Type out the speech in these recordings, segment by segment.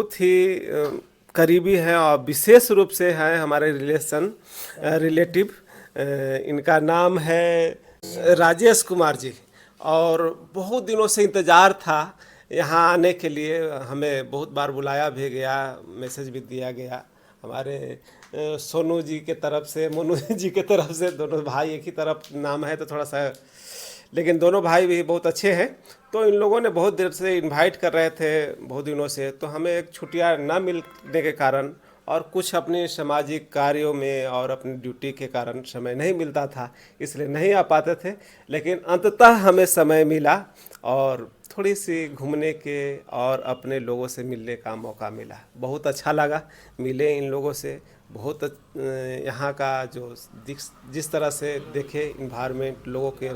बहुत ही करीबी हैं और विशेष रूप से हैं हमारे रिलेटिव। इनका नाम है राजेश कुमार जी। और बहुत दिनों से इंतज़ार था यहाँ आने के लिए। हमें बहुत बार बुलाया भी गया, मैसेज भी दिया गया। हमारे सोनू जी के तरफ से, मोनू जी के तरफ से, दोनों भाई एक ही तरफ नाम है तो थोड़ा सा, लेकिन दोनों भाई भी बहुत अच्छे हैं। तो इन लोगों ने बहुत देर से इनवाइट कर रहे थे, बहुत दिनों से। तो हमें एक छुट्टियां ना मिलने के कारण और कुछ अपने सामाजिक कार्यों में और अपनी ड्यूटी के कारण समय नहीं मिलता था, इसलिए नहीं आ पाते थे। लेकिन अंततः हमें समय मिला और थोड़ी सी घूमने के और अपने लोगों से मिलने का मौका मिला। बहुत अच्छा लगा, मिले इन लोगों से। बहुत यहाँ का जो जिस तरह से देखे इन्वायरमेंट, लोगों के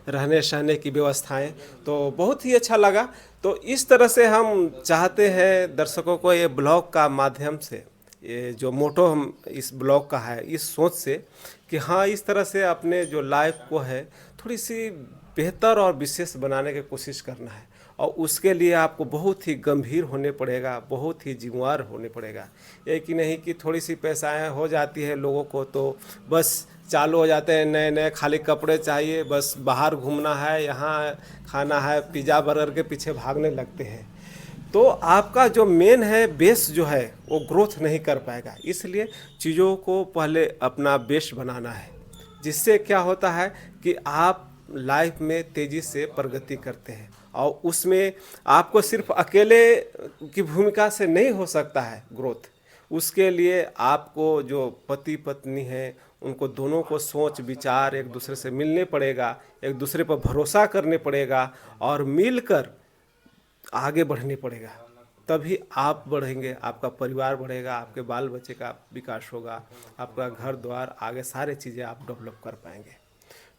रहने सहने की व्यवस्थाएं, तो बहुत ही अच्छा लगा। तो इस तरह से हम चाहते हैं दर्शकों को ये ब्लॉग का माध्यम से, ये जो मोटो हम इस ब्लॉग का है, इस सोच से कि हाँ, इस तरह से अपने जो लाइफ को है थोड़ी सी बेहतर और विशेष बनाने की कोशिश करना है। और उसके लिए आपको बहुत ही गंभीर होने पड़ेगा, बहुत ही जिम्मेवार होने पड़ेगा। ये कि नहीं कि थोड़ी सी पैसाएँ हो जाती है लोगों को तो बस चालू हो जाते हैं, नए नए खाली कपड़े चाहिए, बस बाहर घूमना है, यहाँ खाना है, पिज़्ज़ा बर्गर के पीछे भागने लगते हैं। तो आपका जो मेन है बेस जो है वो ग्रोथ नहीं कर पाएगा। इसलिए चीज़ों को पहले अपना बेस बनाना है, जिससे क्या होता है कि आप लाइफ में तेज़ी से प्रगति करते हैं। और उसमें आपको सिर्फ अकेले की भूमिका से नहीं हो सकता है ग्रोथ। उसके लिए आपको जो पति पत्नी है उनको दोनों को सोच विचार एक दूसरे से मिलने पड़ेगा, एक दूसरे पर भरोसा करने पड़ेगा और मिलकर आगे बढ़ने पड़ेगा। तभी आप बढ़ेंगे, आपका परिवार बढ़ेगा, आपके बाल बच्चे का विकास होगा, आपका घर द्वार, आगे सारे चीज़ें आप डेवलप कर पाएंगे।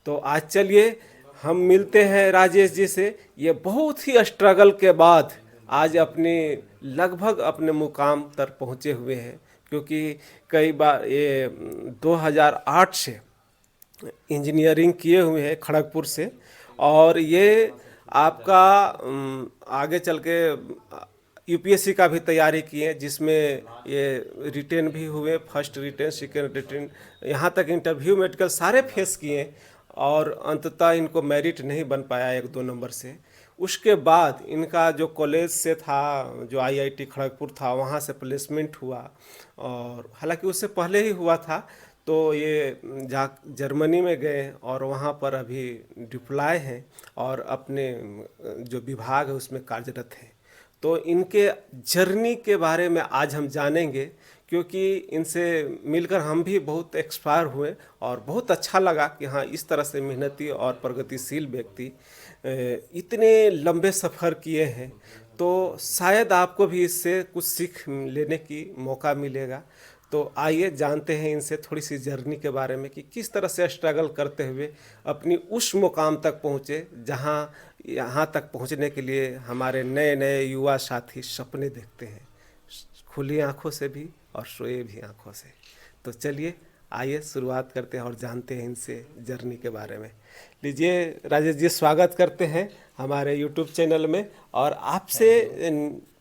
तो आज चलिए हम मिलते हैं राजेश जी से। ये बहुत ही स्ट्रगल के बाद आज अपने लगभग अपने मुकाम तक पहुँचे हुए हैं, क्योंकि कई बार ये 2008 से इंजीनियरिंग किए हुए हैं खड़गपुर से। और ये आपका आगे चल के यूपीएससी का भी तैयारी किए, जिसमें ये रिटेन भी हुए, फर्स्ट रिटेन, सेकेंड रिटेन, यहाँ तक इंटरव्यू मेडिकल सारे फेस किए। और अंततः इनको मेरिट नहीं बन पाया 1-2 नंबर से। उसके बाद इनका जो कॉलेज से था, जो आईआईटी खड़गपुर था, वहाँ से प्लेसमेंट हुआ। और हालांकि उससे पहले ही हुआ था। तो ये जर्मनी में गए और वहाँ पर अभी डिप्लॉय हैं और अपने जो विभाग है उसमें कार्यरत हैं। तो इनके जर्नी के बारे में आज हम जानेंगे, क्योंकि इनसे मिलकर हम भी बहुत एक्सपायर हुए और बहुत अच्छा लगा कि हाँ, इस तरह से मेहनती और प्रगतिशील व्यक्ति इतने लंबे सफ़र किए हैं। तो शायद आपको भी इससे कुछ सीख लेने की मौका मिलेगा। तो आइए जानते हैं इनसे थोड़ी सी जर्नी के बारे में कि किस तरह से स्ट्रगल करते हुए अपनी उस मुकाम तक पहुँचे जहाँ यहाँ तक पहुँचने के लिए हमारे नए नए युवा साथी सपने देखते हैं, खुली आंखों से भी और सोए भी आंखों से। तो चलिए आइए शुरुआत करते हैं और जानते हैं इनसे जर्नी के बारे में। लीजिए राजेश जी, स्वागत करते हैं हमारे यूट्यूब चैनल में। और आपसे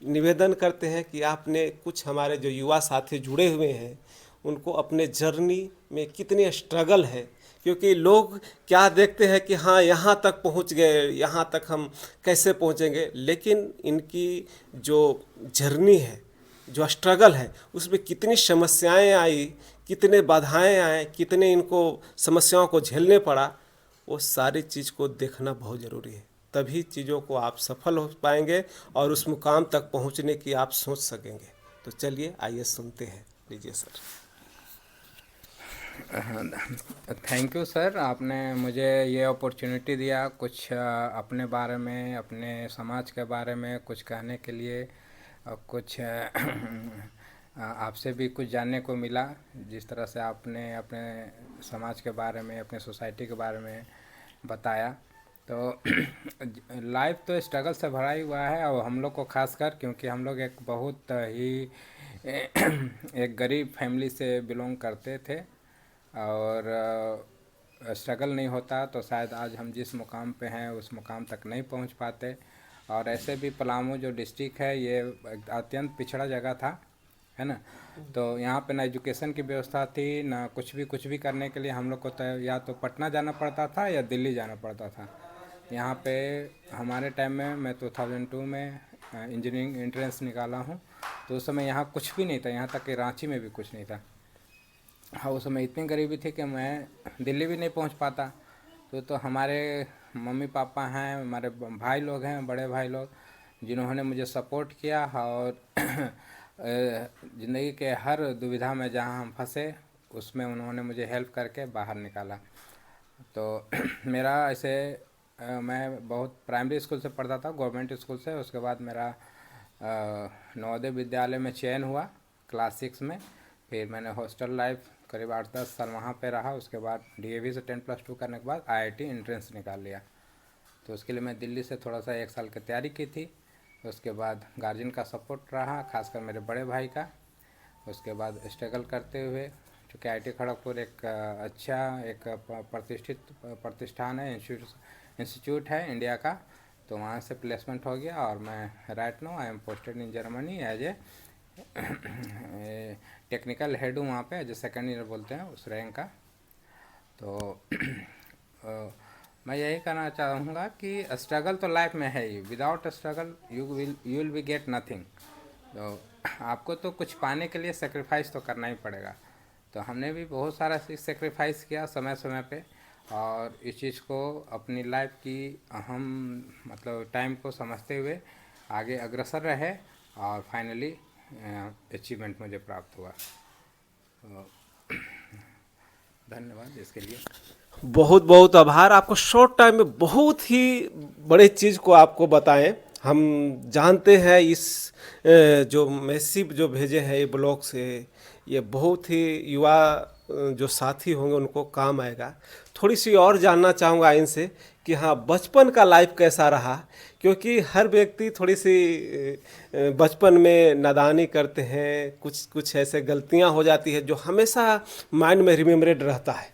निवेदन करते हैं कि आपने कुछ हमारे जो युवा साथी जुड़े हुए हैं उनको अपने जर्नी में कितनी स्ट्रगल है, क्योंकि लोग क्या देखते हैं कि हाँ, यहाँ तक पहुँच गए, यहाँ तक हम कैसे पहुँचेंगे। लेकिन इनकी जो जर्नी है, जो स्ट्रगल है, उसमें कितनी समस्याएं आई, कितने बाधाएं आए, कितने इनको समस्याओं को झेलने पड़ा, वो सारी चीज़ को देखना बहुत ज़रूरी है। तभी चीज़ों को आप सफल हो पाएंगे और उस मुकाम तक पहुंचने की आप सोच सकेंगे। तो चलिए आइए सुनते हैं। लीजिए सर। थैंक यू सर, आपने मुझे ये अपॉर्चुनिटी दिया कुछ अपने बारे में, अपने समाज के बारे में कुछ कहने के लिए। और कुछ आपसे भी कुछ जानने को मिला, जिस तरह से आपने अपने समाज के बारे में, अपने सोसाइटी के बारे में बताया। तो लाइफ तो स्ट्रगल से भरा ही हुआ है, और हम लोग को खासकर, क्योंकि हम लोग एक बहुत ही एक गरीब फैमिली से बिलोंग करते थे। और स्ट्रगल नहीं होता तो शायद आज हम जिस मुकाम पे हैं उस मुकाम तक नहीं पहुंच पाते। और ऐसे भी पलामू जो डिस्ट्रिक्ट है ये अत्यंत पिछड़ा जगह था, है ना। तो यहाँ पे ना एजुकेशन की व्यवस्था थी ना कुछ भी करने के लिए हम लोग को तो या तो पटना जाना पड़ता था या दिल्ली जाना पड़ता था। यहाँ पे हमारे टाइम में मैं 2002 में इंजीनियरिंग एंट्रेंस निकाला हूँ, तो उस समय यहाँ कुछ भी नहीं था, यहाँ तक कि रांची में भी कुछ नहीं था। हाँ, उस समय इतनी गरीबी थी कि मैं दिल्ली भी नहीं पहुँच पाता। तो हमारे मम्मी पापा हैं, हमारे भाई लोग हैं, बड़े भाई लोग, जिन्होंने मुझे सपोर्ट किया और ज़िंदगी के हर दुविधा में जहाँ हम फंसे उसमें उन्होंने मुझे हेल्प करके बाहर निकाला। तो मेरा ऐसे मैं बहुत प्राइमरी स्कूल से पढ़ता था, गवर्नमेंट स्कूल से। उसके बाद मेरा नवोदय विद्यालय में चयन हुआ क्लास 6 में। फिर मैंने हॉस्टल लाइफ करीब 8-10 साल वहाँ पे रहा। उसके बाद डीएवी से 10+2 करने के बाद आईआईटी एंट्रेंस निकाल लिया। तो उसके लिए मैं दिल्ली से थोड़ा सा 1 साल की तैयारी की थी। उसके बाद गार्जियन का सपोर्ट रहा, खासकर मेरे बड़े भाई का। उसके बाद स्ट्रगल करते हुए, चूँकि आईआईटी खड़गपुर एक अच्छा एक प्रतिष्ठित प्रतिष्ठान है, इंस्टीट्यूट है इंडिया का, तो वहाँ से प्लेसमेंट हो गया। और मैं right now I am posted in Germany as a technical head हूँ वहाँ पे, एज ए सेकेंड ईयर बोलते हैं उस रैंक का। तो मैं यही कहना चाहूँगा कि स्ट्रगल तो लाइफ में है ही, without struggle you will be get nothing. तो आपको तो कुछ पाने के लिए सेक्रीफाइस तो करना ही पड़ेगा। तो हमने भी बहुत सारा सेक्रीफाइस किया समय समय पे, और इस चीज़ को अपनी लाइफ की अहम मतलब टाइम को समझते हुए आगे अग्रसर रहे और फाइनली अचीवमेंट मुझे प्राप्त हुआ। तो धन्यवाद इसके लिए। बहुत बहुत आभार। आपको शॉर्ट टाइम में बहुत ही बड़े चीज़ को आपको बताएं। हम जानते हैं इस जो मैसेज जो भेजे हैं ये ब्लॉग से, ये बहुत ही युवा जो साथी होंगे उनको काम आएगा। थोड़ी सी और जानना चाहूँगा इनसे कि हाँ, बचपन का लाइफ कैसा रहा, क्योंकि हर व्यक्ति थोड़ी सी बचपन में नादानी करते हैं, कुछ ऐसे गलतियाँ हो जाती है जो हमेशा माइंड में रिमेम्बरेड रहता है,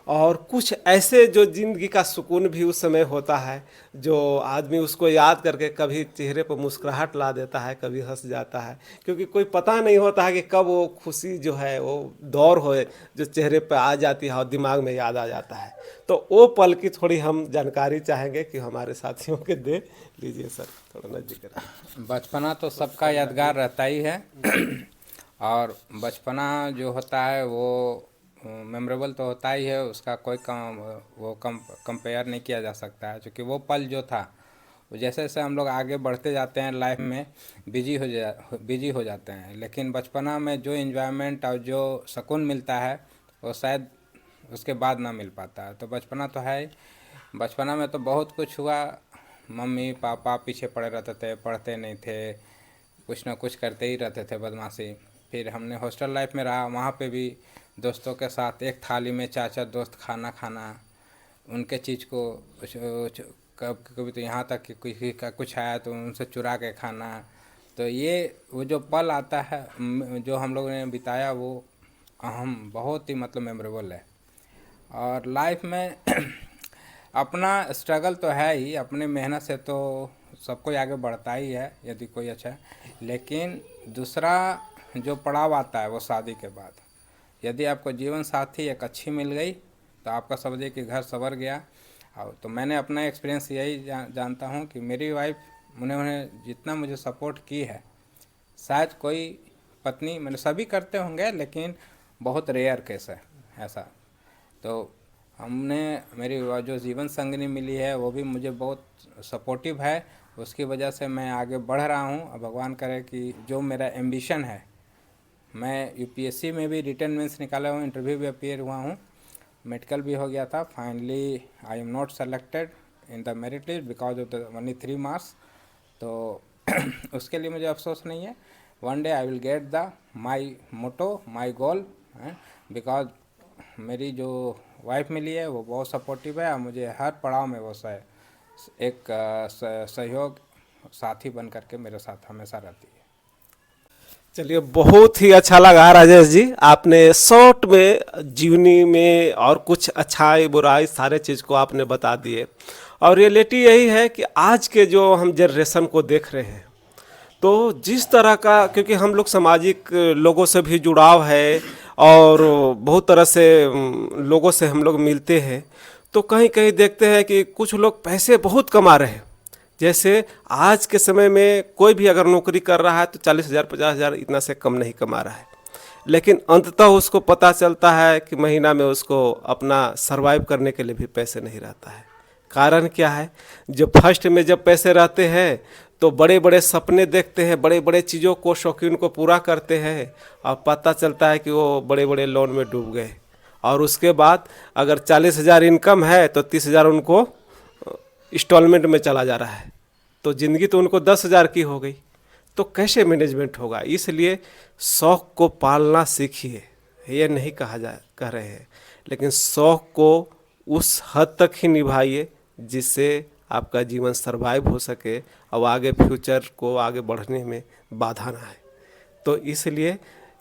और कुछ ऐसे जो ज़िंदगी का सुकून भी उस समय होता है जो आदमी उसको याद करके कभी चेहरे पर मुस्कुराहट ला देता है, कभी हंस जाता है, क्योंकि कोई पता नहीं होता है कि कब वो खुशी जो है वो दौर हो जो चेहरे पर आ जाती है और दिमाग में याद आ जाता है। तो वो पल की थोड़ी हम जानकारी चाहेंगे कि हमारे साथियों के दे लीजिए सर, थोड़ा नज़दीक रहा। बचपना तो सबका यादगार रहता ही है और बचपना जो होता है वो मेमोरेबल तो होता ही है, उसका कोई कंपेयर नहीं किया जा सकता है। क्योंकि वो पल जो था वो जैसे जैसे हम लोग आगे बढ़ते जाते हैं लाइफ में बिजी हो जाते हैं, लेकिन बचपना में जो एंजॉयमेंट और जो सुकून मिलता है वो शायद उसके बाद ना मिल पाता है। तो बचपना तो है ही। बचपना में तो बहुत कुछ हुआ। मम्मी पापा पीछे पड़े रहते थे, पढ़ते नहीं थे, कुछ ना कुछ करते ही रहते थे, बदमाशी। फिर हमने हॉस्टल लाइफ में रहा, वहाँ पे भी दोस्तों के साथ एक थाली में 4-4 दोस्त खाना खाना, उनके चीज़ को कभी तो यहाँ तक कि किसी का कुछ आया तो उनसे चुरा के खाना। तो ये वो जो पल आता है जो हम लोगों ने बिताया वो अहम बहुत ही मतलब मेमोरेबल है। और लाइफ में अपना स्ट्रगल तो है ही, अपने मेहनत से तो सब कोई आगे बढ़ता ही है यदि कोई अच्छा है। लेकिन दूसरा जो पड़ाव आता है वो शादी के बाद। यदि आपको जीवन साथी एक अच्छी मिल गई तो आपका समझिए कि घर संवर गया। और तो मैंने अपना एक्सपीरियंस यही जानता हूँ कि मेरी वाइफ उन्होंने जितना मुझे सपोर्ट की है शायद कोई पत्नी मैंने सभी करते होंगे लेकिन बहुत रेयर केस है ऐसा। तो हमने मेरी जो जीवन संगिनी मिली है वो भी मुझे बहुत सपोर्टिव है, उसकी वजह से मैं आगे बढ़ रहा हूँ। और भगवान करे कि जो मेरा एम्बिशन है, मैं यूपीएससी में भी रिटन मेंस निकाला हूँ, इंटरव्यू भी अपीयर हुआ हूँ, मेडिकल भी हो गया था। Finally I am not selected in the merit list because of the only 3 marks. तो उसके लिए मुझे अफसोस नहीं है। One day I will get the my motto my goal, because मेरी जो वाइफ मिली है वो बहुत सपोर्टिव है और मुझे हर पड़ाव में वो एक सहयोग साथी बन करके मेरे साथ हमेशा रहती है। चलिए, बहुत ही अच्छा लगा राजेश जी, आपने शॉर्ट में जीवनी में और कुछ अच्छाई बुराई सारे चीज़ को आपने बता दिए। और रियलिटी यही है कि आज के जो हम जनरेशन को देख रहे हैं, तो जिस तरह का, क्योंकि हम लोग सामाजिक लोगों से भी जुड़ाव है और बहुत तरह से लोगों से हम लोग मिलते हैं, तो कहीं कहीं देखते हैं कि कुछ लोग पैसे बहुत कमा रहे हैं। जैसे आज के समय में कोई भी अगर नौकरी कर रहा है तो 40,000 50,000 इतना से कम नहीं कमा रहा है, लेकिन अंततः उसको पता चलता है कि महीना में उसको अपना सरवाइव करने के लिए भी पैसे नहीं रहता है। कारण क्या है? जो फर्स्ट में जब पैसे रहते हैं तो बड़े बड़े सपने देखते हैं, बड़े बड़े चीज़ों को, शौकीन को पूरा करते हैं, और पता चलता है कि वो बड़े बड़े लोन में डूब गए। और उसके बाद अगर 40,000 इनकम है तो 30,000 उनको इंस्टॉलमेंट में चला जा रहा है, तो ज़िंदगी तो उनको 10,000 की हो गई। तो कैसे मैनेजमेंट होगा? इसलिए शौक़ को पालना सीखिए, ये नहीं कह रहे हैं, लेकिन शौक़ को उस हद तक ही निभाइए जिससे आपका जीवन सरवाइव हो सके और आगे फ्यूचर को आगे बढ़ने में बाधा ना आए। तो इसलिए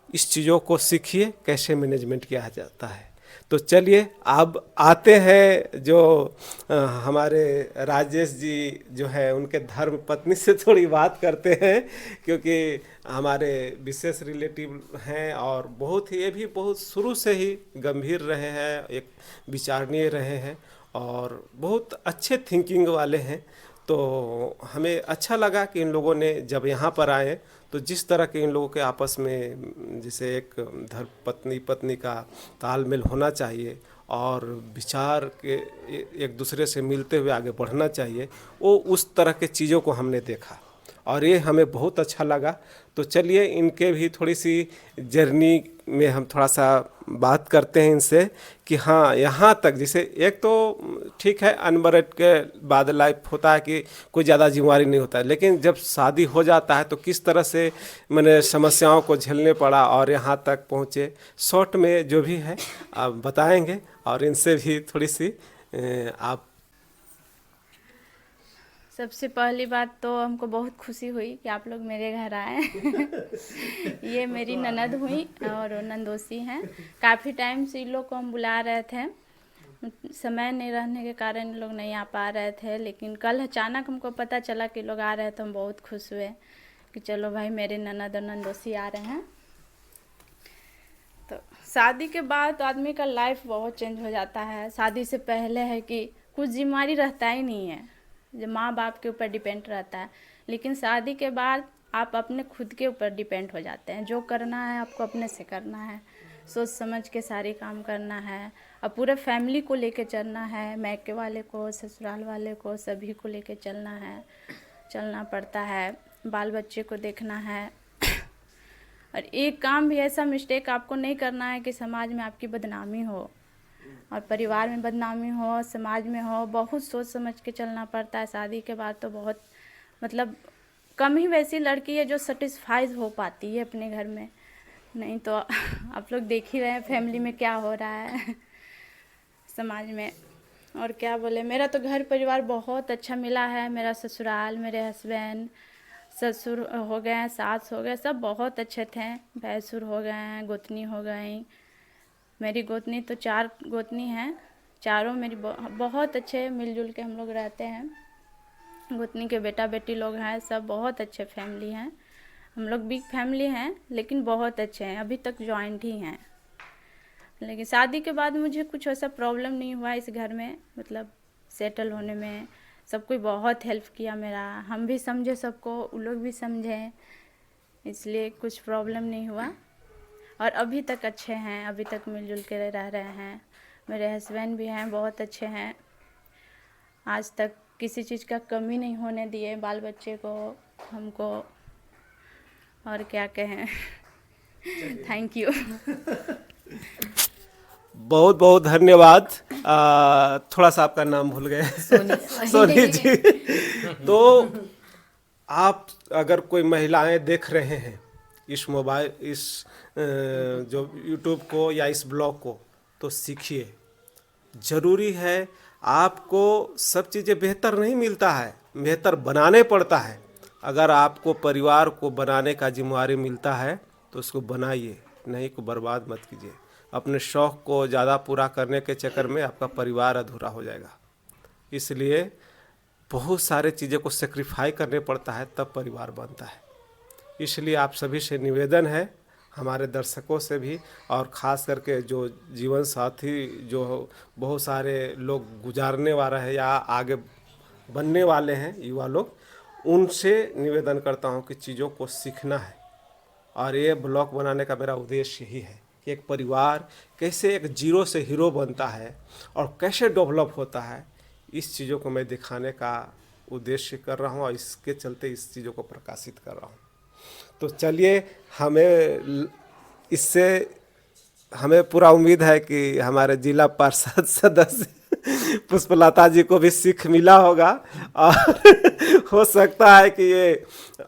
इस चीज़ों को सीखिए कैसे मैनेजमेंट किया जाता है। तो चलिए अब आते हैं जो हमारे राजेश जी जो है उनके धर्म पत्नी से थोड़ी बात करते हैं, क्योंकि हमारे विशेष रिलेटिव हैं और बहुत ही, ये भी बहुत शुरू से ही गंभीर रहे हैं, एक विचारणीय रहे हैं और बहुत अच्छे थिंकिंग वाले हैं। तो हमें अच्छा लगा कि इन लोगों ने जब यहाँ पर आए तो जिस तरह के इन लोगों के आपस में जैसे एक धर्म पत्नी का तालमेल होना चाहिए और विचार के एक दूसरे से मिलते हुए आगे बढ़ना चाहिए, वो उस तरह के चीज़ों को हमने देखा और ये हमें बहुत अच्छा लगा। तो चलिए इनके भी थोड़ी सी जर्नी में हम थोड़ा सा बात करते हैं इनसे कि हाँ, यहाँ तक जैसे एक तो ठीक है अनमैरिड के बाद लाइफ होता है कि कोई ज़्यादा जिम्मेवारी नहीं होता है, लेकिन जब शादी हो जाता है तो किस तरह से मैंने समस्याओं को झेलने पड़ा और यहाँ तक पहुँचे, शॉर्ट में जो भी है आप बताएंगे और इनसे भी थोड़ी सी आप। सबसे पहली बात तो हमको बहुत खुशी हुई कि आप लोग मेरे घर आए। ये मेरी ननद हुई और नंदोसी हैं। काफ़ी टाइम से इन लोग को हम बुला रहे थे, समय नहीं रहने के कारण इन लोग नहीं आ पा रहे थे, लेकिन कल अचानक हमको पता चला कि लोग आ रहे थे। हम बहुत खुश हुए कि चलो भाई मेरे ननद और नंदोसी आ रहे हैं। तो शादी के बाद तो आदमी का लाइफ बहुत चेंज हो जाता है। शादी से पहले है कि कुछ जिम्मेदारी रहता ही नहीं है, जो माँ बाप के ऊपर डिपेंड रहता है, लेकिन शादी के बाद आप अपने खुद के ऊपर डिपेंड हो जाते हैं। जो करना है आपको अपने से करना है, सोच समझ के सारी काम करना है और पूरे फैमिली को लेके चलना है, मैके वाले को, ससुराल वाले को, सभी को लेके चलना है, चलना पड़ता है, बाल बच्चे को देखना है। और एक काम भी ऐसा मिस्टेक आपको नहीं करना है कि समाज में आपकी बदनामी हो और परिवार में बदनामी हो, समाज में हो। बहुत सोच समझ के चलना पड़ता है। शादी के बाद तो बहुत मतलब कम ही वैसी लड़की है जो सेटिस्फाइज हो पाती है अपने घर में, नहीं तो आप लोग देख ही रहे हैं फैमिली में क्या हो रहा है समाज में। और क्या बोले, मेरा तो घर परिवार बहुत अच्छा मिला है। मेरा ससुराल, मेरे हस्बैंड, ससुर हो गए हैं, सास हो गए, सब बहुत अच्छे थे। भैंसुर हो गए हैं, गोतनी हो गई। मेरी गोतनी तो 4 गोतनी हैं, चारों मेरी बहुत अच्छे मिलजुल के हम लोग रहते हैं। गोतनी के बेटा बेटी लोग हैं, सब बहुत अच्छे फैमिली हैं। हम लोग बिग फैमिली हैं लेकिन बहुत अच्छे हैं, अभी तक जॉइंट ही हैं। लेकिन शादी के बाद मुझे कुछ ऐसा प्रॉब्लम नहीं हुआ इस घर में, मतलब सेटल होने में सब कोई बहुत हेल्प किया मेरा। हम भी समझे सबको, वो लोग भी समझे, इसलिए कुछ प्रॉब्लम नहीं हुआ। और अभी तक अच्छे हैं, अभी तक मिलजुल के रह रहे हैं। मेरे हस्बैंड भी हैं, बहुत अच्छे हैं। आज तक किसी चीज़ का कमी नहीं होने दिए, बाल बच्चे को, हमको। और क्या कहें थैंक यू। बहुत बहुत धन्यवाद। थोड़ा सा आपका नाम भूल गए। सोनी जी। तो आप अगर कोई महिलाएं देख रहे हैं इस मोबाइल, इस जो यूट्यूब को या इस ब्लॉग को, तो सीखिए। ज़रूरी है, आपको सब चीज़ें बेहतर नहीं मिलता है, बेहतर बनाने पड़ता है। अगर आपको परिवार को बनाने का जिम्मेवारी मिलता है तो उसको बनाइए, नहीं को बर्बाद मत कीजिए। अपने शौक़ को ज़्यादा पूरा करने के चक्कर में आपका परिवार अधूरा हो जाएगा। इसलिए बहुत सारे चीज़ों को सेक्रीफाई करने पड़ता है, तब परिवार बनता है। इसलिए आप सभी से निवेदन है, हमारे दर्शकों से भी, और ख़ास करके जो जीवन साथी जो बहुत सारे लोग गुजारने वाला है या आगे बनने वाले हैं युवा लोग, उनसे निवेदन करता हूं कि चीज़ों को सीखना है। और ये ब्लॉग बनाने का मेरा उद्देश्य यही है कि एक परिवार कैसे एक जीरो से हीरो बनता है और कैसे डेवलप होता है, इस चीज़ों को मैं दिखाने का उद्देश्य कर रहा हूँ और इसके चलते इस चीज़ों को प्रकाशित कर रहा हूँ। तो चलिए, हमें पूरा उम्मीद है कि हमारे जिला पार्षद सदस्य पुष्पलता जी को भी सीख मिला होगा, और हो सकता है कि ये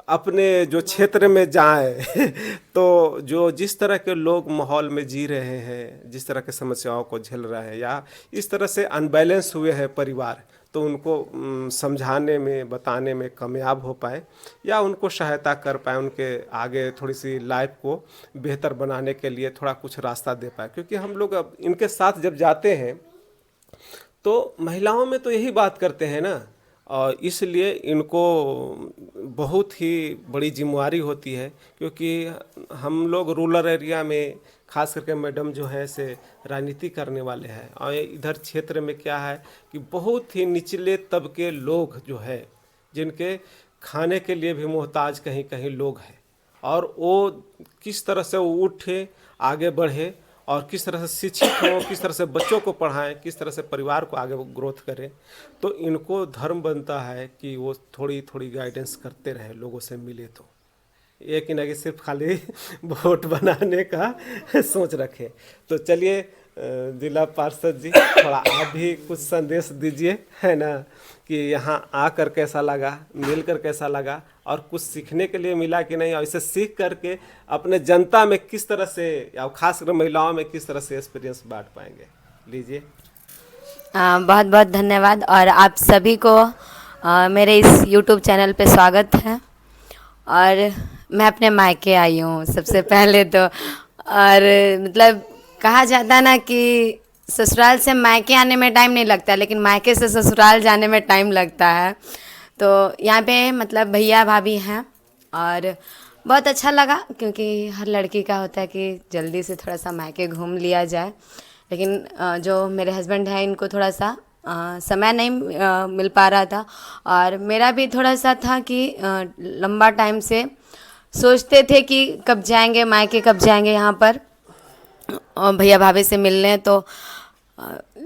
अपने जो क्षेत्र में जाएं तो जो जिस तरह के लोग माहौल में जी रहे हैं, जिस तरह के समस्याओं को झेल रहे हैं या इस तरह से अनबैलेंस हुए हैं परिवार, तो उनको समझाने में, बताने में कामयाब हो पाए या उनको सहायता कर पाए, उनके आगे थोड़ी सी लाइफ को बेहतर बनाने के लिए थोड़ा कुछ रास्ता दे पाए। क्योंकि हम लोग अब इनके साथ जब जाते हैं तो महिलाओं में तो यही बात करते हैं ना, और इसलिए इनको बहुत ही बड़ी जिम्मेदारी होती है। क्योंकि हम लोग रूरल एरिया में खास करके मैडम जो है से राजनीति करने वाले हैं, और इधर क्षेत्र में क्या है कि बहुत ही निचले तबके लोग जो है, जिनके खाने के लिए भी मोहताज कहीं कहीं लोग हैं, और वो किस तरह से वो उठे, आगे बढ़े, और किस तरह से शिक्षित हो, किस तरह से बच्चों को पढ़ाएं, किस तरह से परिवार को आगे ग्रोथ करें, तो इनको धर्म बनता है कि वो थोड़ी थोड़ी गाइडेंस करते रहे, लोगों से मिले तो, एक ही ना कि सिर्फ खाली वोट बनाने का सोच रखे। तो चलिए जिला पार्षद जी, थोड़ा आप भी कुछ संदेश दीजिए, है ना, कि यहाँ आकर कैसा लगा, मिलकर कैसा लगा, और कुछ सीखने के लिए मिला कि नहीं, और इसे सीख करके अपने जनता में किस तरह से, या खासकर महिलाओं में किस तरह से एक्सपीरियंस बांट पाएंगे। लीजिए। बहुत बहुत धन्यवाद, और आप सभी को मेरे इस YouTube चैनल पे स्वागत है। और मैं अपने मायके आई हूँ सबसे पहले तो, और मतलब कहा जाता है ना कि ससुराल से मायके आने में टाइम नहीं लगता, लेकिन मायके से ससुराल जाने में टाइम लगता है। तो यहाँ पे मतलब भैया भाभी हैं, और बहुत अच्छा लगा, क्योंकि हर लड़की का होता है कि जल्दी से थोड़ा सा मायके घूम लिया जाए। लेकिन जो मेरे हस्बैंड हैं, इनको थोड़ा सा समय नहीं मिल पा रहा था, और मेरा भी थोड़ा सा था कि लंबा टाइम से सोचते थे कि कब जाएंगे मायके, कब जाएंगे यहाँ पर और भैया भाभी से मिलने। तो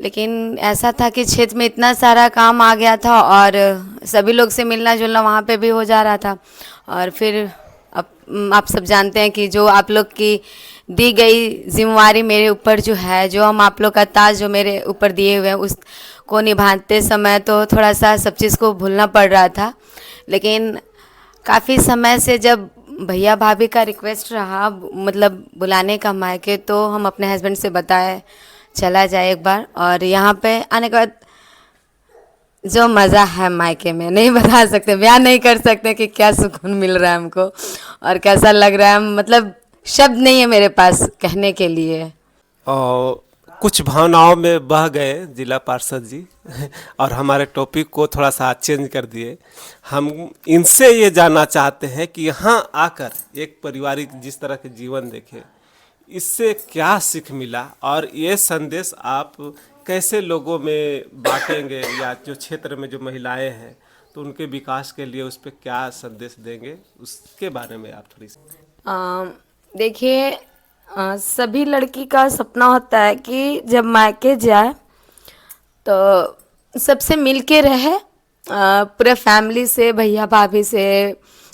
लेकिन ऐसा था कि क्षेत्र में इतना सारा काम आ गया था, और सभी लोग से मिलना जुलना वहाँ पे भी हो जा रहा था। और फिर अब आप सब जानते हैं कि जो आप लोग की दी गई जिम्मेवारी मेरे ऊपर जो है, जो हम आप लोग का ताज जो मेरे ऊपर दिए हुए हैं, उसको निभाते समय तो थोड़ा सा सब चीज़ को भूलना पड़ रहा था। लेकिन काफ़ी समय से जब भैया भाभी का रिक्वेस्ट रहा, मतलब बुलाने का मायके, तो हम अपने हस्बैंड से बताए चला जाए एक बार। और यहाँ पे आने के बाद जो मज़ा है मायके में नहीं बता सकते, बयान नहीं कर सकते कि क्या सुकून मिल रहा है हमको और कैसा लग रहा है। मतलब शब्द नहीं है मेरे पास कहने के लिए। और कुछ भावनाओं में बह गए जिला पार्षद जी और हमारे टॉपिक को थोड़ा सा चेंज कर दिए। हम इनसे ये जानना चाहते हैं कि यहाँ आकर एक पारिवारिक जिस तरह के जीवन देखे, इससे क्या सीख मिला, और ये संदेश आप कैसे लोगों में बांटेंगे, या जो क्षेत्र में जो महिलाएं हैं तो उनके विकास के लिए उस पर क्या संदेश देंगे, उसके बारे में आप थोड़ी सी। देखिए, सभी लड़की का सपना होता है कि जब मायके जाए तो सबसे मिल के रहे, पूरे फैमिली से, भैया भाभी से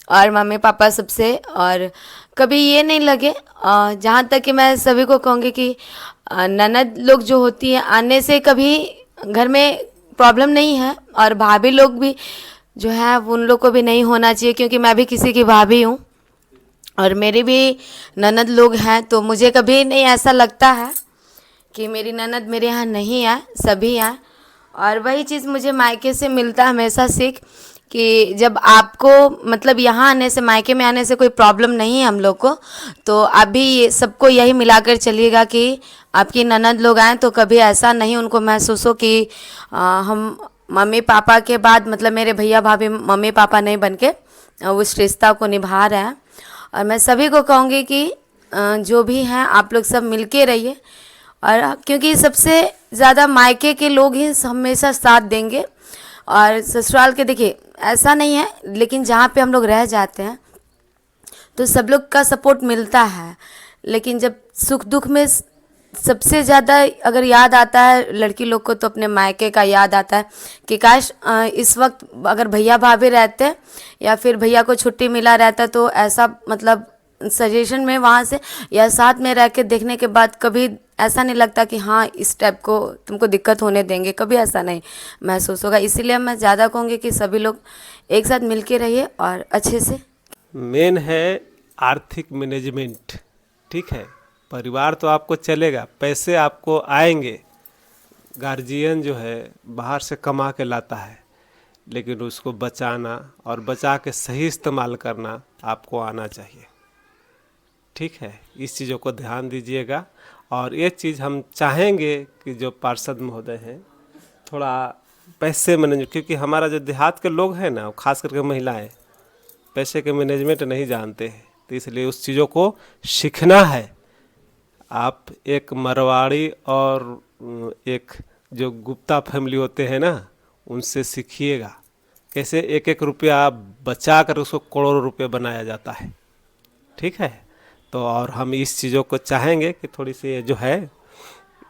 और मम्मी पापा सबसे। और कभी ये नहीं लगे, जहाँ तक कि मैं सभी को कहूँगी कि ननद लोग जो होती हैं आने से कभी घर में प्रॉब्लम नहीं है, और भाभी लोग भी जो है उन लोग को भी नहीं होना चाहिए, क्योंकि मैं भी किसी की भाभी हूँ और मेरी भी ननद लोग हैं। तो मुझे कभी नहीं ऐसा लगता है कि मेरी ननद मेरे यहाँ नहीं है, सभी हैं। और वही चीज़ मुझे मायके से मिलता है हमेशा सीख, कि जब आपको मतलब यहाँ आने से, मायके में आने से कोई प्रॉब्लम नहीं है हम लोग को, तो आप भी सबको यही मिलाकर चलिएगा कि आपकी ननद लोग आएँ तो कभी ऐसा नहीं उनको महसूस हो कि हम मम्मी पापा के बाद मतलब मेरे भैया भाभी मम्मी पापा नहीं बन के उस रिश्ता को निभा रहे हैं। और मैं सभी को कहूँगी कि जो भी हैं आप लोग सब मिलके रहिए, और क्योंकि सबसे ज़्यादा मायके के लोग ही हमेशा साथ देंगे। और ससुराल के देखिए ऐसा नहीं है, लेकिन जहाँ पे हम लोग रह जाते हैं तो सब लोग का सपोर्ट मिलता है, लेकिन जब सुख दुख में सबसे ज़्यादा अगर याद आता है लड़की लोग को तो अपने मायके का याद आता है कि काश इस वक्त अगर भैया भाभी रहते या फिर भैया को छुट्टी मिला रहता तो ऐसा मतलब सजेशन में वहाँ से या साथ में रह के देखने के बाद कभी ऐसा नहीं लगता कि हाँ इस टाइप को तुमको दिक्कत होने देंगे, कभी ऐसा नहीं महसूस होगा। इसीलिए मैं ज़्यादा कहूँगी कि सभी लोग एक साथ मिल के रहिए और अच्छे से। मेन है आर्थिक मैनेजमेंट, ठीक है। परिवार तो आपको चलेगा, पैसे आपको आएंगे, गार्जियन जो है बाहर से कमा के लाता है, लेकिन उसको बचाना और बचा के सही इस्तेमाल करना आपको आना चाहिए, ठीक है। इस चीज़ों को ध्यान दीजिएगा। और ये चीज़ हम चाहेंगे कि जो पार्षद महोदय हैं थोड़ा पैसे मैनेज, क्योंकि हमारा जो देहात के लोग हैं ना, खास करके महिलाएं पैसे के मैनेजमेंट नहीं जानते हैं, तो इसलिए उस चीज़ों को सीखना है। आप एक मरवाड़ी और एक जो गुप्ता फैमिली होते हैं ना, उनसे सीखिएगा कैसे एक एक रुपया बचा कर उसको करोड़ों रुपये बनाया जाता है, ठीक है। तो और हम इस चीज़ों को चाहेंगे कि थोड़ी सी जो है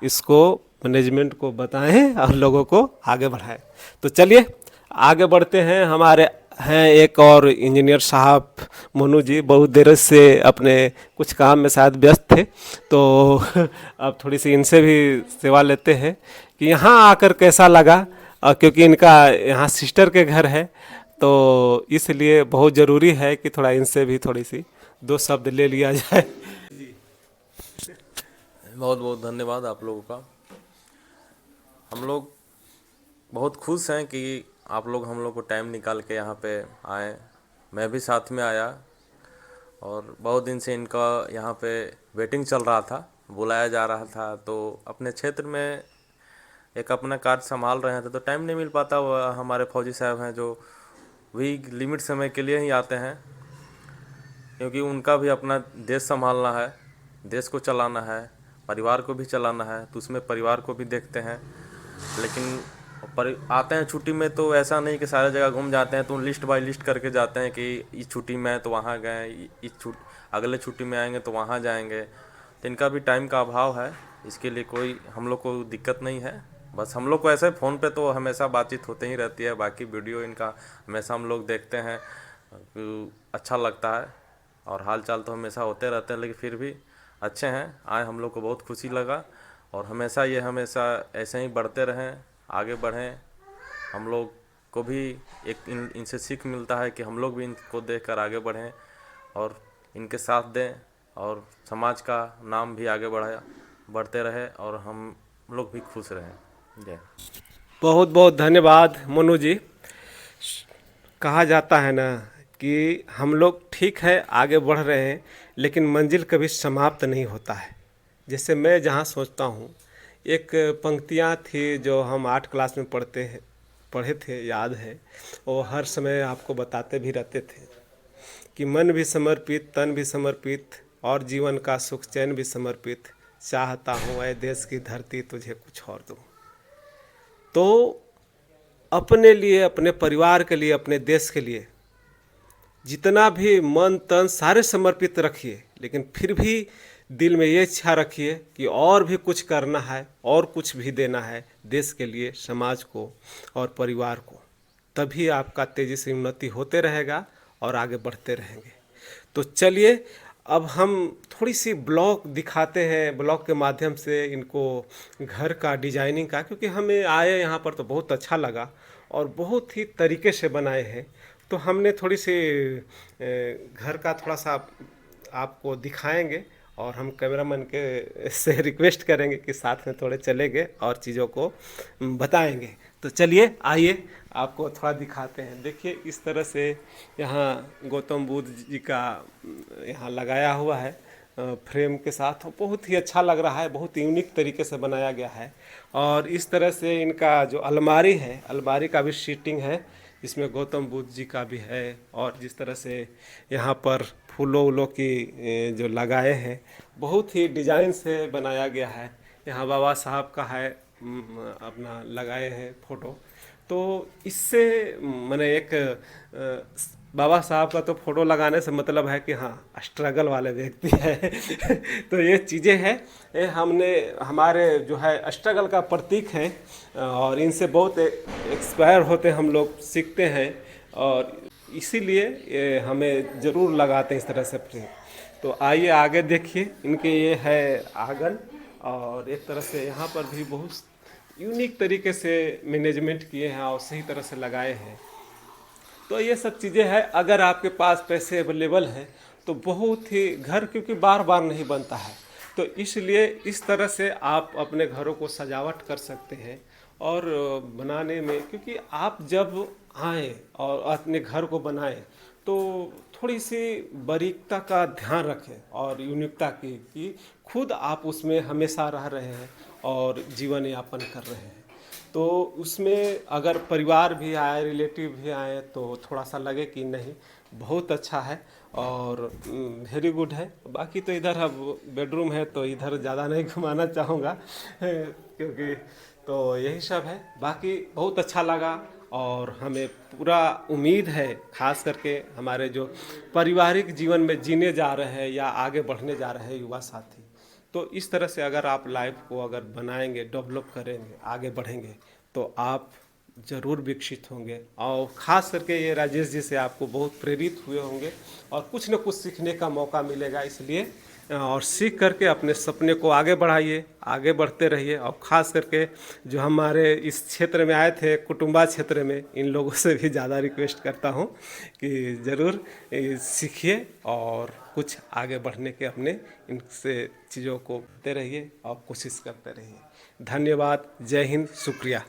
इसको मैनेजमेंट को बताएं और लोगों को आगे बढ़ाएं। तो चलिए आगे बढ़ते हैं। हमारे हैं एक और इंजीनियर साहब मोनू जी, बहुत देर से अपने कुछ काम में शायद व्यस्त थे, तो अब थोड़ी सी इनसे भी सेवा लेते हैं कि यहाँ आकर कैसा लगा, क्योंकि इनका यहाँ सिस्टर के घर है, तो इसलिए बहुत ज़रूरी है कि थोड़ा इनसे भी थोड़ी सी दो शब्द ले लिया जाए। बहुत बहुत धन्यवाद आप लोगों का। हम लोग बहुत खुश हैं कि आप लोग हम लोग को टाइम निकाल के यहाँ पे आए। मैं भी साथ में आया और बहुत दिन से इनका यहाँ पे वेटिंग चल रहा था, बुलाया जा रहा था। तो अपने क्षेत्र में एक अपना कार्य संभाल रहे थे तो टाइम नहीं मिल पाता। वह हमारे फौजी साहब हैं जो वही लिमिट समय के लिए ही आते हैं, क्योंकि उनका भी अपना देश संभालना है, देश को चलाना है, परिवार को भी चलाना है, तो उसमें परिवार को भी देखते हैं। लेकिन आते हैं छुट्टी में तो ऐसा नहीं कि सारे जगह घूम जाते हैं, तो लिस्ट बाय लिस्ट करके जाते हैं कि इस छुट्टी में तो वहाँ गए, अगले छुट्टी में आएंगे तो वहाँ जाएंगे। तो इनका भी टाइम का अभाव है, इसके लिए कोई हम लोग को दिक्कत नहीं है। बस हम लोग को ऐसे फ़ोन पे तो हमेशा बातचीत होते ही रहती है, बाकी वीडियो इनका हमेशा हम लोग देखते हैं, अच्छा लगता है और हाल चाल तो हमेशा होते रहते हैं। लेकिन फिर भी अच्छे हैं, आए हम लोग को बहुत खुशी लगा और हमेशा ऐसे ही बढ़ते रहें, आगे बढ़ें। हम लोग को भी एक इनसे सीख मिलता है कि हम लोग भी इनको देखकर आगे बढ़ें और इनके साथ दें और समाज का नाम भी आगे बढ़ते रहे और हम लोग भी खुश रहें। जय। बहुत बहुत धन्यवाद मोनू जी। कहा जाता है ना कि हम लोग ठीक है आगे बढ़ रहे हैं, लेकिन मंजिल कभी समाप्त नहीं होता है। जैसे मैं जहाँ सोचता हूँ, एक पंक्तियाँ थी जो हम 8 क्लास में पढ़े थे, याद है, वो हर समय आपको बताते भी रहते थे कि मन भी समर्पित, तन भी समर्पित और जीवन का सुख चैन भी समर्पित, चाहता हूँ ऐ देश की धरती तुझे कुछ और दूँ। तो अपने लिए, अपने परिवार के लिए, अपने देश के लिए जितना भी मन तन सारे समर्पित रखिए, लेकिन फिर भी दिल में ये इच्छा रखिए कि और भी कुछ करना है और कुछ भी देना है देश के लिए, समाज को और परिवार को। तभी आपका तेज़ी से उन्नति होते रहेगा और आगे बढ़ते रहेंगे। तो चलिए अब हम थोड़ी सी ब्लॉग दिखाते हैं, ब्लॉग के माध्यम से इनको घर का डिजाइनिंग का, क्योंकि हमें आए यहाँ पर तो बहुत अच्छा लगा और बहुत ही तरीके से बनाए हैं। तो हमने थोड़ी सी घर का थोड़ा सा आपको दिखाएंगे और हम कैमरामैन के से रिक्वेस्ट करेंगे कि साथ में थोड़े चलेंगे और चीज़ों को बताएंगे। तो चलिए आइए आपको थोड़ा दिखाते हैं। देखिए इस तरह से यहाँ गौतम बुद्ध जी का यहाँ लगाया हुआ है फ्रेम के साथ बहुत ही अच्छा लग रहा है, बहुत यूनिक तरीके से बनाया गया है। और इस तरह से इनका जो अलमारी है, अलमारी का भी सीटिंग है, इसमें गौतम बुद्ध जी का भी है। और जिस तरह से यहाँ पर फूलों वूलों की जो लगाए हैं, बहुत ही डिजाइन से बनाया गया है। यहाँ बाबा साहब का है, अपना लगाए हैं फोटो। तो इससे मैंने एक बाबा साहब का तो फोटो लगाने से मतलब है कि हाँ स्ट्रगल वाले व्यक्ति है। तो ये चीज़ें हैं, ये हमने हमारे जो है स्ट्रगल का प्रतीक है, और इनसे बहुत एक्सपायर होते हम लोग, सीखते हैं, और इसीलिए ये हमें ज़रूर लगाते हैं इस तरह से फ्रेम। तो आइए आगे देखिए, इनके ये है आंगन, और एक तरह से यहाँ पर भी बहुत यूनिक तरीके से मैनेजमेंट किए हैं और सही तरह से लगाए हैं। तो ये सब चीज़ें हैं। अगर आपके पास पैसे अवेलेबल हैं तो बहुत ही घर, क्योंकि बार बार नहीं बनता है, तो इसलिए इस तरह से आप अपने घरों को सजावट कर सकते हैं। और बनाने में, क्योंकि आप जब आएँ और अपने घर को बनाएं तो थोड़ी सी बारीकता का ध्यान रखें और यूनिकता की, कि खुद आप उसमें हमेशा रह रहे हैं और जीवन यापन कर रहे हैं। तो उसमें अगर परिवार भी आए, रिलेटिव भी आए, तो थोड़ा सा लगे कि नहीं बहुत अच्छा है और वेरी गुड है। बाकी तो इधर अब बेडरूम है तो इधर ज़्यादा नहीं घुमाना चाहूँगा, क्योंकि तो यही सब है। बाकी बहुत अच्छा लगा, और हमें पूरा उम्मीद है, खास करके हमारे जो पारिवारिक जीवन में जीने जा रहे हैं या आगे बढ़ने जा रहे हैं युवा साथी, तो इस तरह से अगर आप लाइफ को अगर बनाएंगे, डेवलप करेंगे, आगे बढ़ेंगे, तो आप ज़रूर विकसित होंगे। और ख़ास करके ये राजेश जी से आपको बहुत प्रेरित हुए होंगे और कुछ न कुछ सीखने का मौका मिलेगा। इसलिए और सीख करके अपने सपने को आगे बढ़ाइए, आगे बढ़ते रहिए। और ख़ास करके जो हमारे इस क्षेत्र में आए थे, कुटुंबा क्षेत्र में, इन लोगों से भी ज़्यादा रिक्वेस्ट करता हूँ कि ज़रूर सीखिए और कुछ आगे बढ़ने के अपने इनसे चीज़ों को करते रहिए और कोशिश करते रहिए। धन्यवाद। जय हिंद। शुक्रिया।